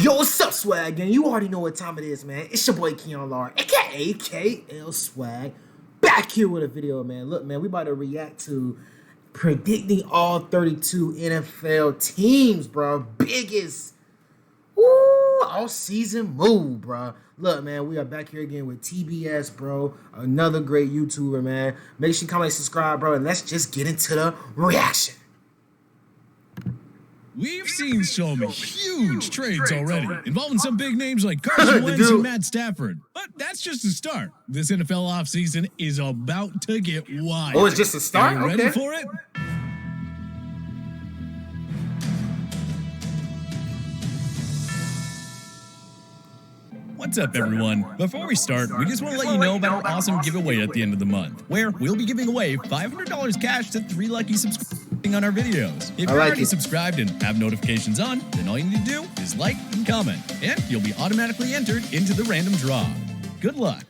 Yo, what's up, Swag gang? You already know what time it is, man. It's your boy Keon Lar, aka KL Swag, back here with a video, man. Look, man, we about to react to predicting all 32 NFL teams, bro. Biggest all-season move, bro. Look, man, we are back here again with TBS, bro. Another great YouTuber, man. Make sure you comment, subscribe, bro, and let's just get into the reaction. We've seen some huge trades already, involving some big names like Carson Wentz and Matt Stafford. But that's just a start. This NFL offseason is about to get wild. Oh, it's just a start? Are you ready for it? What's up, everyone? Before we start, we just want to let you know about our awesome giveaway at the end of the month, where we'll be giving away $500 cash to 3 lucky subscribers on our videos. If you're already subscribed and have notifications on, then all you need to do is like and comment, and you'll be automatically entered into the random draw. Good luck.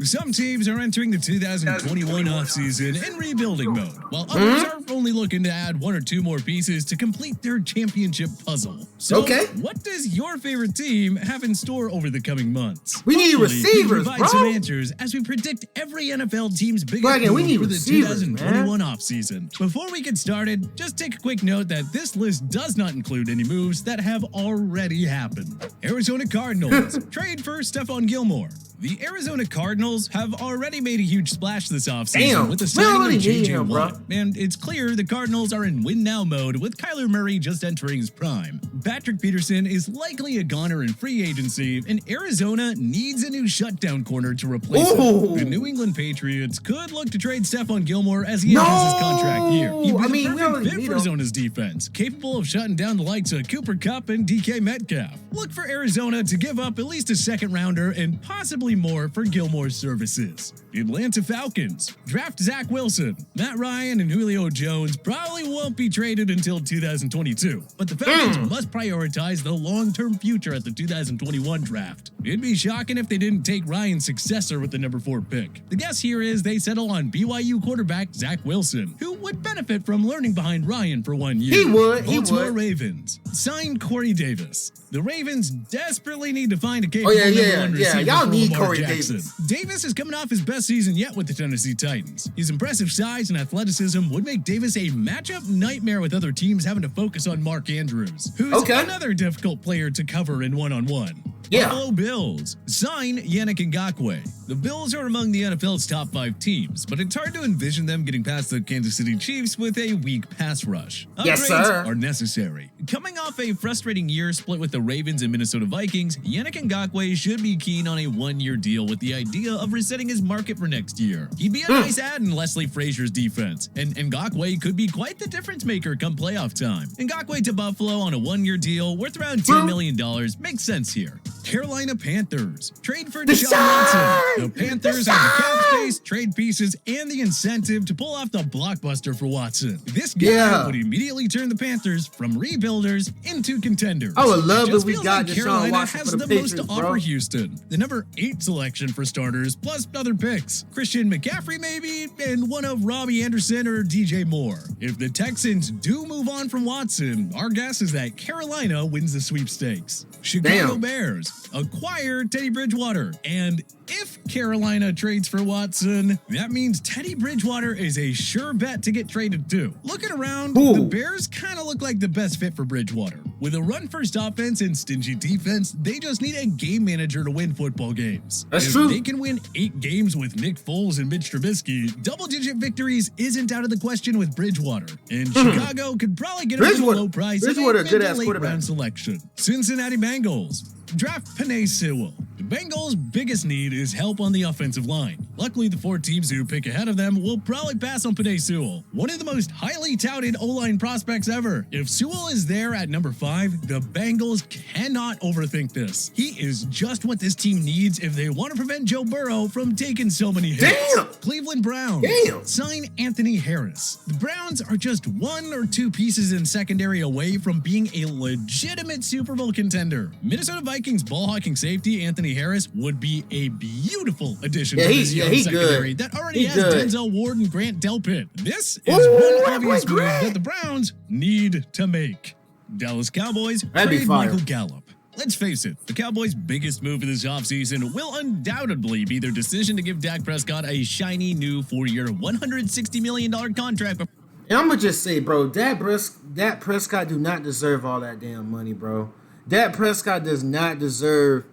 Some teams are entering the 2021 offseason in rebuilding mode, while others are only looking to add 1 or 2 more pieces to complete their championship puzzle. So, what does your favorite team have in store over the coming months? We need receivers, bro. Some answers as we predict every NFL team's biggest move for the 2021 offseason. Before we get started, just take a quick note that this list does not include any moves that have already happened. Arizona Cardinals trade for Stephon Gilmore. The Arizona Cardinals have already made a huge splash this offseason with the signing of Juju, and it's clear the Cardinals are in win-now mode with Kyler Murray just entering his prime. Patrick Peterson is likely a goner in free agency, and Arizona needs a new shutdown corner to replace him. The New England Patriots could look to trade Stephon Gilmore as he enters his contract year. He'd be the perfect fit for Arizona's defense, capable of shutting down the likes of Cooper Kupp and DK Metcalf. Look for Arizona to give up at least a second-rounder and possibly more for Gilmore's services. Atlanta Falcons draft Zach Wilson. Matt Ryan and Julio Jones probably won't be traded until 2022, but the Falcons must prioritize the long-term future at the 2021 draft. It'd be shocking if they didn't take Ryan's successor with the number 4 pick. The guess here is they settle on BYU quarterback Zach Wilson, who would benefit from learning behind Ryan for 1 year. He would. Baltimore Ravens signed Corey Davis. The Ravens desperately need to find a capable number 1 receiver. Y'all need Lamar Corey Jackson. Davis. Davis is coming off his best season yet with the Tennessee Titans. His impressive size and athleticism would make Davis a matchup nightmare with other teams having to focus on Mark Andrews, who's another difficult player to cover in one-on-one. Buffalo Bills sign Yannick Ngakoue. The Bills are among the NFL's top 5 teams, but it's hard to envision them getting past the Kansas City Chiefs with a weak pass rush. Upgrades are necessary. Coming off a frustrating year split with the Ravens and Minnesota Vikings, Yannick Ngakoue should be keen on a 1-year deal with the idea of resetting his market for next year. He'd be a nice add in Leslie Frazier's defense, and Ngakoue could be quite the difference maker come playoff time. Ngakoue to Buffalo on a 1-year deal worth around $10 million makes sense here. Carolina Panthers trade for Deshaun Watson. The Panthers have the cap space, trade pieces, and the incentive to pull off the blockbuster for Watson. This game would immediately turn the Panthers from rebuilders into contenders. I would love if we got Carolina Watson has for the most to Patriots, offer Houston. The number 8 selection for starters, plus other picks. Christian McCaffrey maybe, and one of Robbie Anderson or DJ Moore. If the Texans do move on from Watson, our guess is that Carolina wins the sweepstakes. Chicago Bears acquire Teddy Bridgewater, and if Carolina trades for Watson, that means Teddy Bridgewater is a sure bet to get traded too. Looking around, the Bears kind of look like the best fit for Bridgewater. With a run-first offense and stingy defense, they just need a game manager to win football games. If they can win 8 games with Nick Foles and Mitch Trubisky, double-digit victories isn't out of the question with Bridgewater. And Chicago could probably get him for a low price and a late-round selection. Cincinnati Bengals draft Penei Sewell. The Bengals' biggest need is help on the offensive line. Luckily, the 4 teams who pick ahead of them will probably pass on Penei Sewell, one of the most highly touted O-line prospects ever. If Sewell is there at number 5, the Bengals cannot overthink this. He is just what this team needs if they want to prevent Joe Burrow from taking so many hits. Cleveland Browns sign Anthony Harris. The Browns are just 1 or 2 pieces in secondary away from being a legitimate Super Bowl contender. Minnesota Vikings ball-hawking safety Anthony Harris would be a beautiful addition to this young secondary that already has Denzel Ward and Grant Delpit. This is one obvious move that the Browns need to make. Dallas Cowboys That'd be trade fire. Michael Gallop. Let's face it, the Cowboys' biggest move of this offseason will undoubtedly be their decision to give Dak Prescott a shiny new 4-year, $160 million contract. And I'm gonna just say, bro, Dak Prescott do not deserve all that damn money, bro. Dak Prescott does not deserve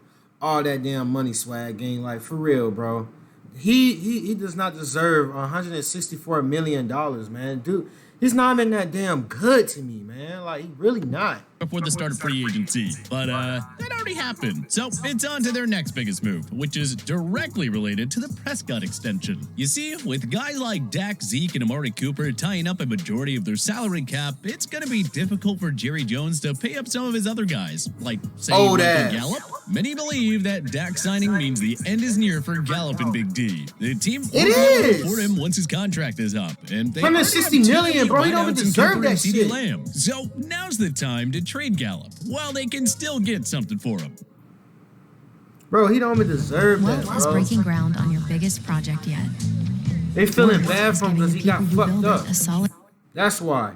all that damn money, swag gang. Like, for real, bro. He does not deserve $164 million, man. Dude, he's not even that damn good to me, man. Like, he really not. Before the start of free agency, but that already happened. So it's on to their next biggest move, which is directly related to the Prescott extension. You see, with guys like Dak, Zeke, and Amari Cooper tying up a majority of their salary cap, it's going to be difficult for Jerry Jones to pay up some of his other guys, like, say, Michael Gallop. Many believe that Dak signing means the end is near for Gallop and Big D. The team will support him once his contract is up, and they $160 million, bro. He don't even deserve that shit. Lamb. So now's the time to trade Gallop while they can still get something for him. Bro, he don't even deserve that, What was bro. breaking ground on your biggest project yet? They feeling What bad was for him getting because he got people you fucked build up. a solid That's why.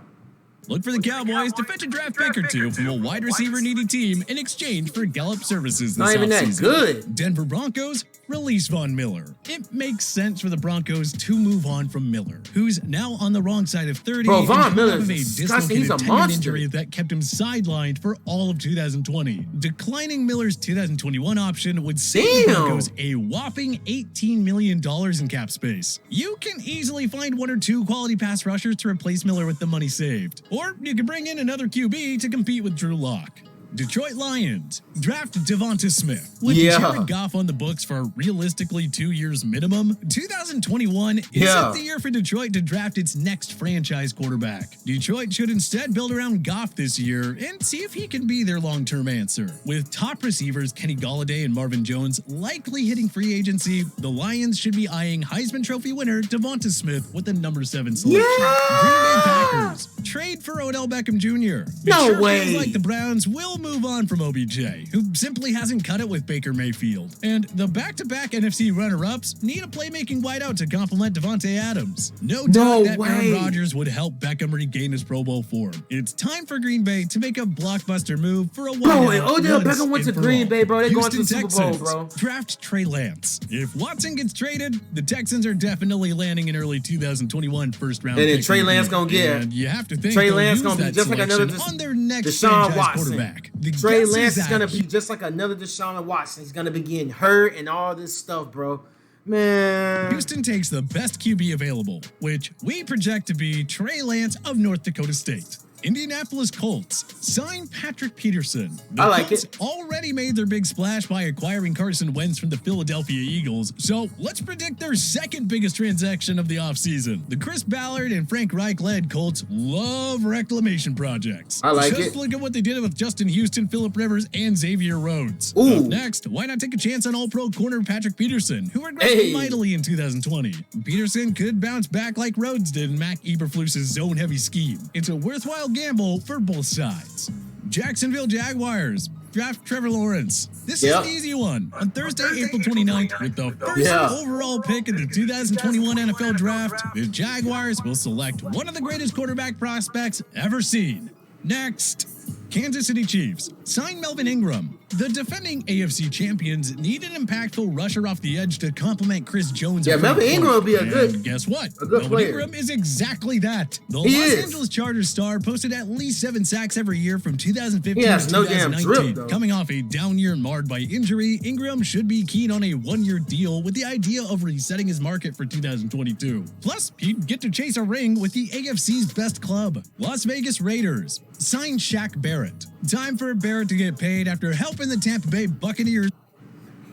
Look for the Cowboys to fetch a draft pick or two from a wide receiver needy team in exchange for Gallup services this Not even that offseason. good. Denver Broncos release Von Miller. It makes sense for the Broncos to move on from Miller, who's now on the wrong side of 30. Bro, Von and Miller coming is off of a disgusting. He's a dislocated tendon monster. injury that kept him sidelined for all of 2020. Declining Miller's 2021 option would save the Damn. Broncos a whopping $18 million in cap space. You can easily find one or two quality pass rushers to replace Miller with the money saved. Or you can bring in another QB to compete with Drew Lock. Detroit Lions draft Devonta Smith. With Jared Goff on the books for realistically 2 years minimum, 2021 isn't the year for Detroit to draft its next franchise quarterback. Detroit should instead build around Goff this year and see if he can be their long-term answer. With top receivers Kenny Golladay and Marvin Jones likely hitting free agency, the Lions should be eyeing Heisman Trophy winner Devonta Smith with the number 7 selection. Green Bay Packers trade for Odell Beckham Jr. No way. Feels like the Browns will move on from OBJ, who simply hasn't cut it with Baker Mayfield. And the back-to-back NFC runner-ups need a playmaking wideout to complement Devontae Adams. No doubt that Aaron Rodgers would help Beckham regain his Pro Bowl form. It's time for Green Bay to make a blockbuster move for a wideout. Bro, if Odell Beckham went to Green Bay, bro, they're going to the Super Bowl, bro. Draft Trey Lance. If Watson gets traded, the Texans are definitely landing an early 2021 first-round pick. And then Trey Lance going to get. And you have to think Trey Lance going to be that just like another on their next Deshaun Watson. quarterback. Trey Lance is going to be just like another Deshaun Watson. He's going to be getting hurt and all this stuff, bro. Man. Houston takes the best QB available, which we project to be Trey Lance of North Dakota State. Indianapolis Colts sign Patrick Peterson. The I like Colts it. already made their big splash by acquiring Carson Wentz from the Philadelphia Eagles, so let's predict their second biggest transaction of the offseason. The Chris Ballard and Frank Reich-led Colts love reclamation projects. I like Just it. look at what they did with Justin Houston, Phillip Rivers, and Xavier Rhodes. Ooh. Up next, why not take a chance on All-Pro corner Patrick Peterson, who regressed mightily in 2020. Peterson could bounce back like Rhodes did in Mac Eberflus's zone-heavy scheme. It's a worthwhile gamble for both sides. Jacksonville Jaguars draft Trevor Lawrence. This is an easy one. On Thursday, April 29th, with the first overall pick in the 2021 NFL Draft, the Jaguars will select one of the greatest quarterback prospects ever seen. Next, Kansas City Chiefs sign Melvin Ingram. The defending AFC champions need an impactful rusher off the edge to complement Chris Jones. Yeah, Melvin Ingram will be a good. Guess what? A good Melvin player. Ingram is exactly that. The He Los is. Angeles Chargers star posted at least 7 sacks every year from 2015 He has to no damn 2019. drip, though. Coming off a down year marred by injury, Ingram should be keen on a 1-year deal with the idea of resetting his market for 2022. Plus, he'd get to chase a ring with the AFC's best club, Las Vegas Raiders. Sign Shaq Barrett. Time for Barrett to get paid after helping the Tampa Bay Buccaneers.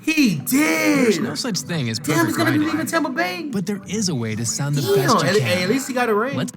He did. There's no such thing as Damn, perfect he's going to be writing, leaving Tampa Bay. but there is a way to sound the Damn, best you hey, at can. least he got a ring. Let's-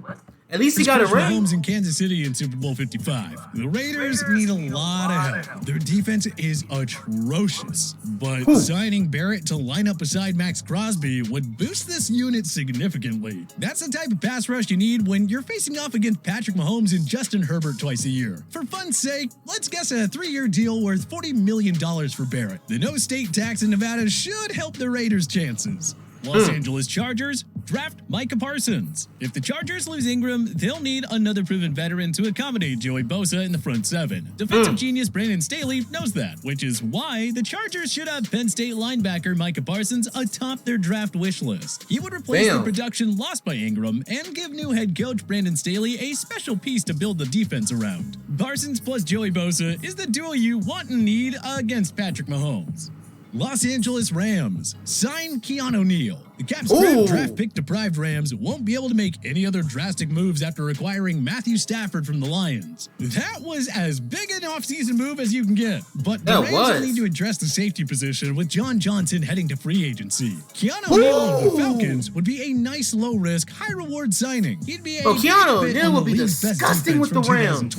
At least he got a ring. Mahomes in Kansas City in Super Bowl 55. The Raiders need a lot of help. Their defense is atrocious, but signing Barrett to line up beside Max Crosby would boost this unit significantly. That's the type of pass rush you need when you're facing off against Patrick Mahomes and Justin Herbert twice a year. For fun's sake, let's guess a 3-year deal worth $40 million for Barrett. The no state tax in Nevada should help the Raiders' chances. Los Angeles Chargers draft Micah Parsons. If the Chargers lose Ingram, they'll need another proven veteran to accommodate Joey Bosa in the front seven. Defensive genius Brandon Staley knows that, which is why the Chargers should have Penn State linebacker Micah Parsons atop their draft wish list. He would replace the production lost by Ingram and give new head coach Brandon Staley a special piece to build the defense around. Parsons plus Joey Bosa is the duo you want and need against Patrick Mahomes. Los Angeles Rams sign Keanu Neal. The Caps draft pick deprived Rams won't be able to make any other drastic moves after acquiring Matthew Stafford from the Lions. That was as big an offseason move as you can get. But the Rams will need to address the safety position with John Johnson heading to free agency. Keanu Neal of the Falcons would be a nice low-risk, high-reward signing. He'd be a Keanu Neal would be disgusting with the Rams.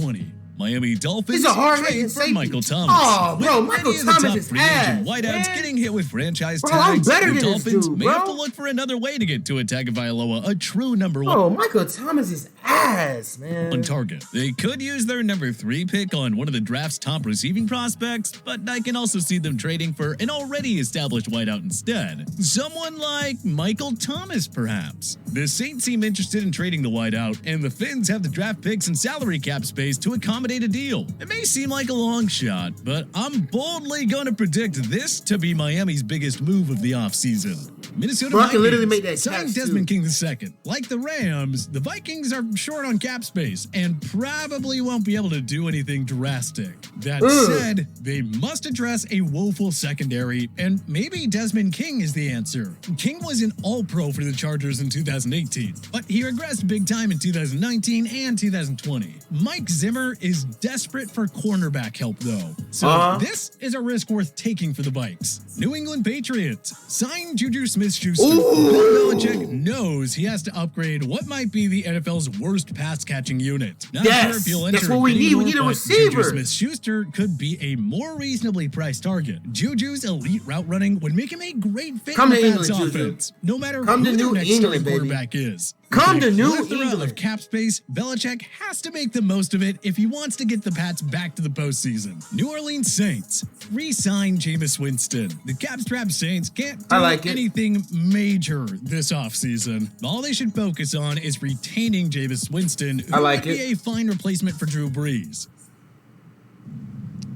Miami Dolphins He's a hard trade for Michael Thomas. Oh, bro, Michael Thomas is ass. Wideouts getting hit with franchise bro, I'm tags. better The than this Dolphins dude, may bro. have to look for another way to get Tua Tagovailoa, a true number one. Bro, Michael Thomas is ass, man. On target. They could use their number 3 pick on one of the draft's top receiving prospects, but I can also see them trading for an already established wideout instead. Someone like Michael Thomas, perhaps. The Saints seem interested in trading the wideout, and the Finns have the draft picks and salary cap space to accommodate a deal. It may seem like a long shot, but I'm boldly going to predict this to be Miami's biggest move of the offseason. Minnesota Bro, I can literally Vikings make that signed catch, Desmond too. King II. Like the Rams, the Vikings are short on cap space and probably won't be able to do anything drastic. That said, they must address a woeful secondary, and maybe Desmond King is the answer. King was an all-pro for the Chargers in 2018, but he regressed big time in 2019 and 2020. Mike Zimmer is desperate for cornerback help, though. So this is a risk worth taking for the Vikes. New England Patriots sign Juju Smith-Schuster. Bill Belichick knows he has to upgrade what might be the NFL's worst pass-catching unit. Not sure if he'll enter that's what we need. We need a receiver. Juju Smith-Schuster could be a more reasonably priced target. Juju's elite route running would make him a great fit in the Pats offense, no matter who their next starting quarterback is. Come to New With England. of cap space, Belichick has to make the most of it if he wants to get the Pats back to the postseason. New Orleans Saints re-sign Jameis Winston. The cap-strapped Saints can't do anything major this offseason. All they should focus on is retaining Jameis Winston, who would be a fine replacement for Drew Brees.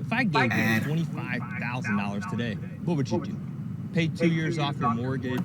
If I gave you $25,000 today, what would you do? Pay 2 years off your mortgage?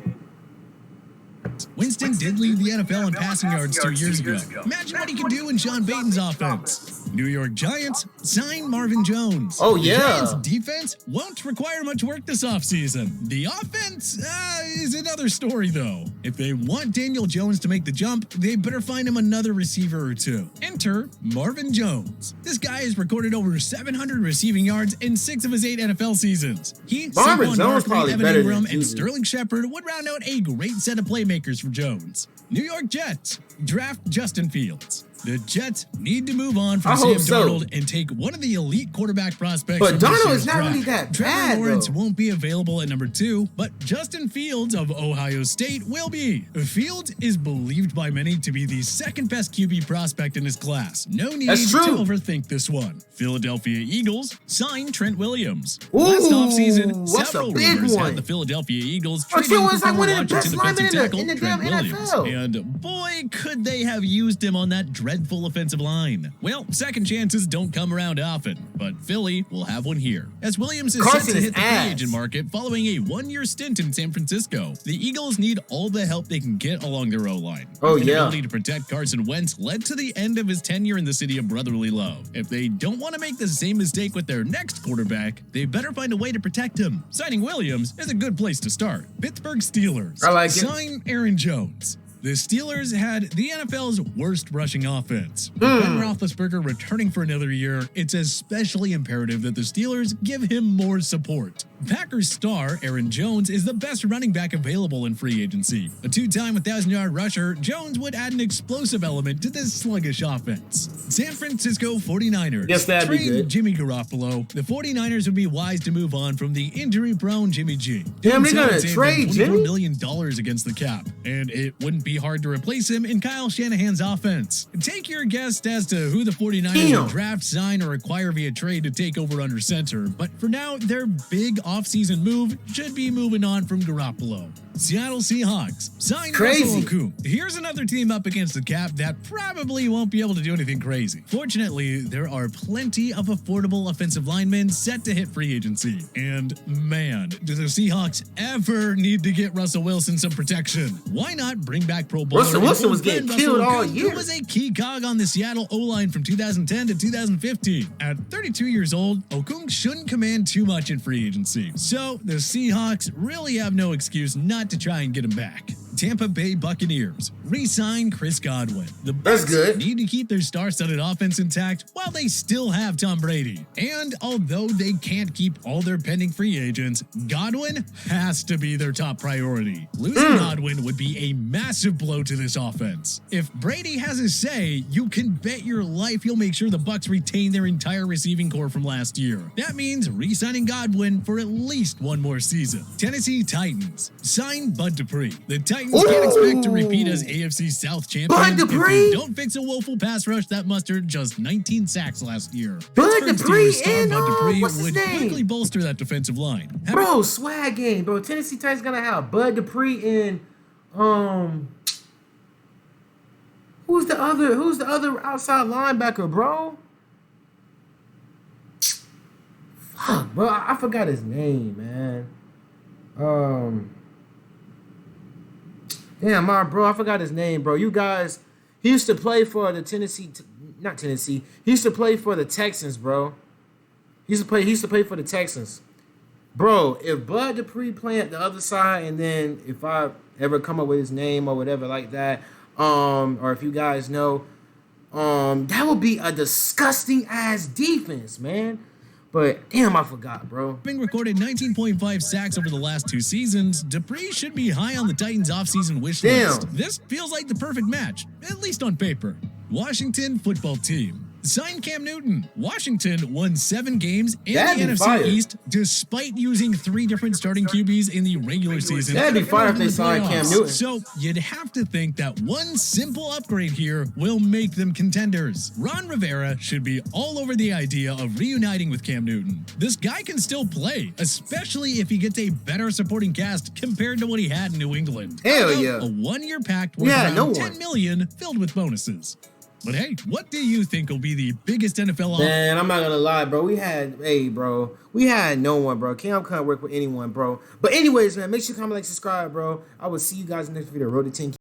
Winston did lead the NFL in passing yards 2 years ago. Imagine what he could do in Sean Payton's offense. New York Giants sign Marvin Jones. Oh, The yeah. Giants' defense won't require much work this offseason. The offense is another story, though. If they want Daniel Jones to make the jump, they better find him another receiver or two. Enter Marvin Jones. This guy has recorded over 700 receiving yards in 6 of his 8 NFL seasons. He, Marvin Saquon Jones Barkley, probably Evan better than Ingram, and Juju. Sterling Shepard would round out a great set of playmakers for Jones. New York Jets draft Justin Fields. The Jets need to move on from I Sam hope so. Darnold and take one of the elite quarterback prospects. But from this Darnold year's is not draft. really that Trevor bad, Lawrence though. won't be available at number 2, but Justin Fields of Ohio State will be. Fields is believed by many to be the second best QB prospect in his class. No need That's to true. overthink this one. Philadelphia Eagles signed Trent Williams. Ooh, Last offseason, what's several a big rumors one? had the Philadelphia Eagles Trent trading was for like one former of the best Washington defensive linemen tackle in the Trent damn Williams. NFL. And boy, could they have used him on that dreadful offensive line. Well, second chances don't come around often, but Philly will have one here. As Williams is set Carson to is hit the free ass. agent market following a 1-year stint in San Francisco, the Eagles need all the help they can get along their O-line. Oh, The yeah. ability to protect Carson Wentz led to the end of his tenure in the city of brotherly love. If they don't want to make the same mistake with their next quarterback, they better find a way to protect him. Signing Williams is a good place to start. Pittsburgh Steelers I like it. sign Aaron Jones. The Steelers had the NFL's worst rushing offense. With Ben Roethlisberger returning for another year, it's especially imperative that the Steelers give him more support. Packers star Aaron Jones is the best running back available in free agency. A 2-time 1,000-yard rusher, Jones would add an explosive element to this sluggish offense. San Francisco 49ers Yes, that'd be trade good. Jimmy Garoppolo. The 49ers would be wise to move on from the injury-prone Jimmy G. Damn, they Doing so gonna would save trade them $24 Jimmy? million against the cap, and it wouldn't be hard to replace him in Kyle Shanahan's offense. Take your guess as to who the 49ers will draft, sign, or acquire via trade to take over under center, but for now, their big offseason move should be moving on from Garoppolo. Seattle Seahawks signed Crazy. Russell Okung. Here's another team up against the cap that probably won't be able to do anything crazy. Fortunately, there are plenty of affordable offensive linemen set to hit free agency. And man, do the Seahawks ever need to get Russell Wilson some protection? Why not bring back Pro Bowler? Russell Wilson was getting Russell killed all Okung, year. Who was a key cog on the Seattle O-line from 2010 to 2015. At 32 years old, Okung shouldn't command too much in free agency. So the Seahawks really have no excuse not to try and get him back. Tampa Bay Buccaneers re-sign Chris Godwin. The That's Bucs good. need to keep their star-studded offense intact while they still have Tom Brady. And although they can't keep all their pending free agents, Godwin has to be their top priority. Losing Godwin would be a massive blow to this offense. If Brady has his say, you can bet your life he'll make sure the Bucs retain their entire receiving core from last year. That means re-signing Godwin for at least one more season. Tennessee Titans sign Bud Dupree. The Titans can't expect to repeat as AFC South champions if Dupree? they don't fix a woeful pass rush that mustered just 19 sacks last year. Bud Pittsburgh Dupree Steelers star and, Bud Dupree what's his would name? quickly bolster that defensive line. Bro, swag game, bro. Tennessee Titans gonna have Bud Dupree and who's the other outside linebacker, bro? Fuck, bro. I forgot his name, man. Damn, bro, I forgot his name, bro. You guys, he used to play for the not Tennessee. He used to play for the Texans, bro. He used to play for the Texans. Bro, if Bud Dupree playing at the other side, and then if I ever come up with his name or whatever like that, or if you guys know, that would be a disgusting ass defense, man. But damn, I forgot, bro. Having recorded 19.5 sacks over the last 2 seasons, Dupree should be high on the Titans' offseason wish list. This feels like the perfect match, at least on paper. Washington football team. Sign Cam Newton. Washington won 7 games in That'd the be NFC fire. East despite using 3 different starting QBs in the regular season. That'd be and fire if in they the signed Cam playoffs. Newton. So you'd have to think that one simple upgrade here will make them contenders. Ron Rivera should be all over the idea of reuniting with Cam Newton. This guy can still play, especially if he gets a better supporting cast compared to what he had in New England. Hell How about yeah. A 1-year pact worth Yeah, around no one. $10 million filled with bonuses. But hey, what do you think will be the biggest NFL offer? Man, I'm not gonna lie, bro. We had no one, bro. Cam can't work with anyone, bro. But anyways, man, make sure you comment, like, subscribe, bro. I will see you guys in the next video. Road to 10K.